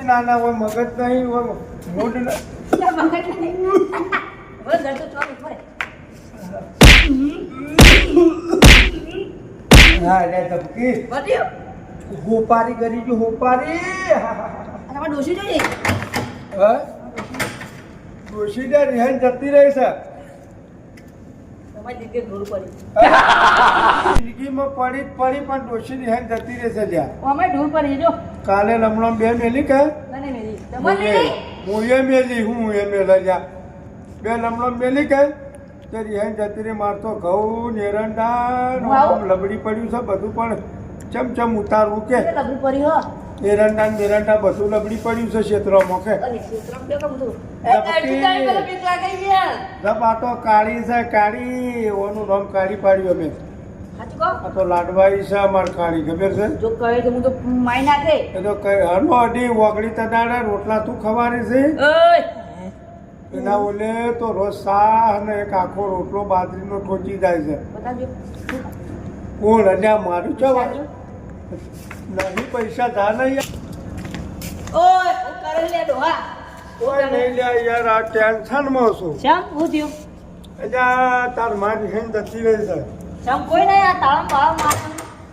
નાના હોય મગજ નહીં હોય મૂડ હોપારી કરી જો હોપારી ડોસી જોઈએ ડોસી ને રિહાઈ જતી રહી છે જિંદગીમાં પડી પણ ડોસી રિહાઈ જતી રહેશે ત્યાં કાલે લમણો બે મેલી કે હું મેલા જા બે લમણો મેલી કે તે રિહાઈ જતી રહી મારતો ઘઉં નેરંડા લબડી પડ્યું છે બધું પણ ચમચમ ઉતારવું કે એરંડા મેરંડા બધું લબડી પડ્યું છે ક્ષેત્રમાં કે આ તો કાળી છે કાળી ઓનું નામ કાળી પાડ્યું અમે આ તો લાડવાઈ છે અમાર કાળી ખબર છે એ તો હરનો અઢી ઓગળી તનાડે રોટલા તું ખવાની છે એના ઓલે તો રોજ શાહ અને એક આખો રોટલો બાજરીનો ઠોચી જાય છે કોણ અલ્યા મારું છો નહીં પૈસા ધા નહીં કોઈ નહીં લે યાર આ ટેન્શનમાં છું તાર મારી હેન જતી રહી છે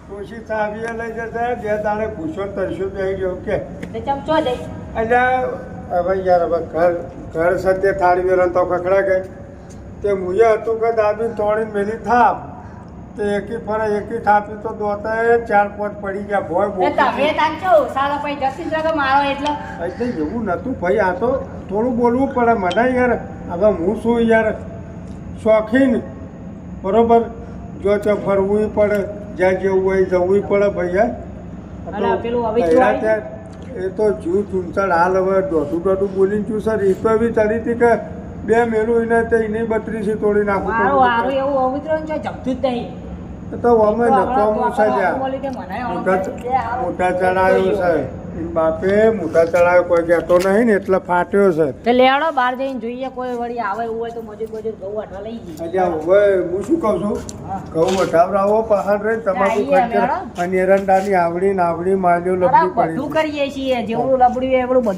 કોશી ચાવીએ લઈ જશે બે દાડે ભૂસો તરસ્યો બેસી ગયો કે હવે યાર હવે ઘર સત્ય થાળી વેરણ તો ખખડા ગઈ તે મુએ હતું કે દાદી તોડીને મેલી થાપ તે એકી ફરે એકી થાપી તો દોતા 4-5 પડી ગયા ભોય એટલે એવું નતું ભાઈ આ તો થોડું બોલવું પડે મને યાર હવે હું શું યાર શોખીન બરોબર જો તો ફરવું પડે જ્યાં જેવું હોય જવું પડે ભાઈ એ તો જૂ ચૂંચડ હાલ હવે દોઢું બોલીને છું સર એ તો બી ચડી હતી કે બે મેલું એને તે એની 32 તોડી નાખું તો અમે નકામું છે મોટા ચડાયો છે બાપે મોટા ચડાયો કોઈ કહેતો નહીં ને એટલે ફાટ્યો છે લેડો બહાર જઈને જોઈએ કોઈ વળી આવે એવું હોય તો મજૂર ઘઉં વાટવા લઈ જઈએ હવે હું શું કહું છું ઘઉં વટાવરાવો પહાડ રહી તમાકુ ખર્ચ અને એરંડાની આવડી માલ્યો લબડી પડી કરીએ છીએ જેવું લબડ્યું એવડું બધું